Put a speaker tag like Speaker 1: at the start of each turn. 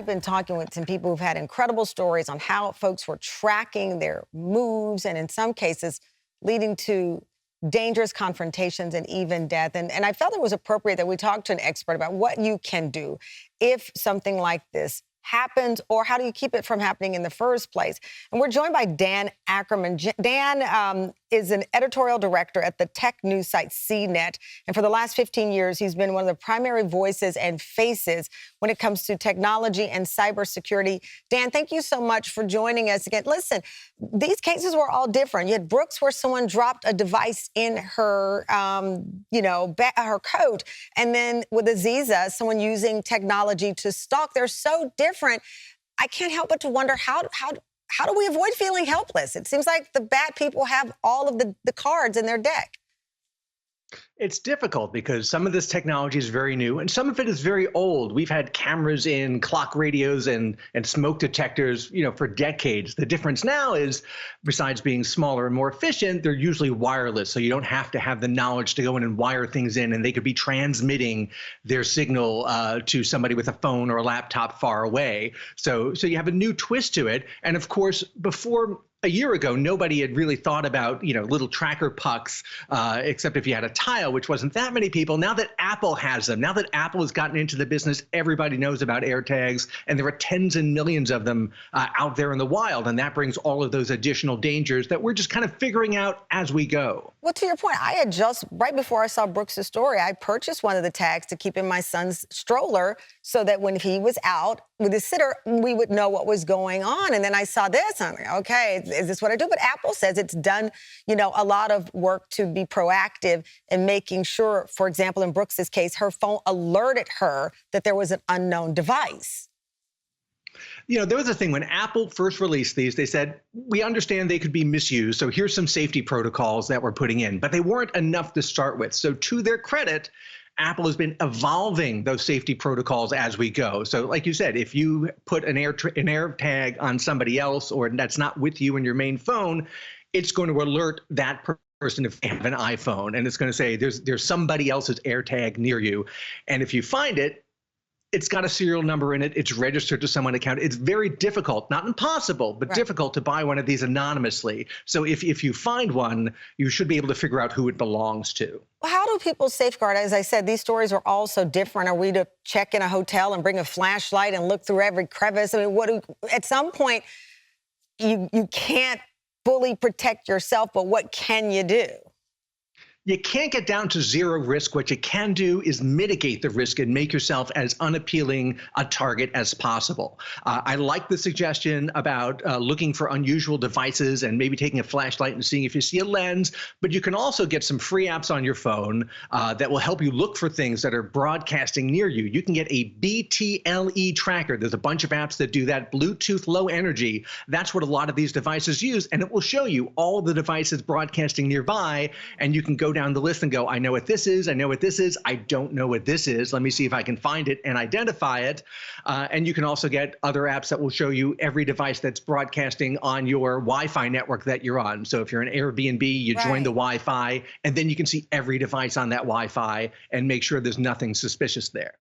Speaker 1: been talking with some people who've had incredible stories on how folks were tracking their moves and in some cases leading to dangerous confrontations and even death. And I felt it was appropriate that we talk to an expert about what you can do if something like this happens, or how do you keep it from happening in the first place? And we're joined by Dan Ackerman. Dan is an editorial director at the tech news site CNET. And for the last 15 years, he's been one of the primary voices and faces when it comes to technology and cybersecurity. Dan, thank you so much for joining us again. Listen, these cases were all different. You had Brooks, where someone dropped a device in her, her coat. And then with Aziza, someone using technology to stalk. They're so different. I can't help but to wonder how do we avoid feeling helpless? It seems like the bad people have all of the cards in their deck.
Speaker 2: It's difficult because some of this technology is very new and some of it is very old. We've had cameras in clock radios and smoke detectors, for decades. The difference now is, besides being smaller and more efficient, they're usually wireless. So you don't have to have the knowledge to go in and wire things in, and they could be transmitting their signal to somebody with a phone or a laptop far away. So you have a new twist to it. And of course, before a year ago, nobody had really thought about, little tracker pucks, except if you had a tile, which wasn't that many people. Now that Apple has them, now that Apple has gotten into the business, everybody knows about AirTags, and there are tens and millions of them out there in the wild. And that brings all of those additional dangers that we're just kind of figuring out as we go.
Speaker 1: Well, to your point, I had just, right before I saw Brooks' story, I purchased one of the tags to keep in my son's stroller so that when he was out with his sitter, we would know what was going on. And then I saw this, and I'm like, okay, is this what I do? But Apple says it's done, a lot of work to be proactive in making sure, for example, in Brooks's case, her phone alerted her that there was an unknown device.
Speaker 2: There was a thing when Apple first released these, they said, we understand they could be misused, so here's some safety protocols that we're putting in, but they weren't enough to start with. So to their credit, Apple has been evolving those safety protocols as we go. So like you said, if you put an AirTag on somebody else, or that's not with you in your main phone, it's going to alert that person if they have an iPhone, and it's going to say there's somebody else's AirTag near you. And if you find it, it's got a serial number in it. It's registered to someone's account. It's very difficult, not impossible, but difficult to buy one of these anonymously. So if you find one, you should be able to figure out who it belongs to.
Speaker 1: Well, how do people safeguard? As I said, these stories are all so different. Are we to check in a hotel and bring a flashlight and look through every crevice? I mean, at some point, you can't fully protect yourself, but what can you do?
Speaker 2: You can't get down to zero risk. What you can do is mitigate the risk and make yourself as unappealing a target as possible. I like the suggestion about looking for unusual devices and maybe taking a flashlight and seeing if you see a lens, but you can also get some free apps on your phone that will help you look for things that are broadcasting near you. You can get a BTLE tracker. There's a bunch of apps that do that. Bluetooth Low Energy. That's what a lot of these devices use, and it will show you all the devices broadcasting nearby, and you can go down the list and go, I know what this is, I know what this is, I don't know what this is. Let me see if I can find it and identify it. And you can also get other apps that will show you every device that's broadcasting on your Wi-Fi network that you're on. So if you're an Airbnb, you join the Wi-Fi, and then you can see every device on that Wi-Fi and make sure there's nothing suspicious there.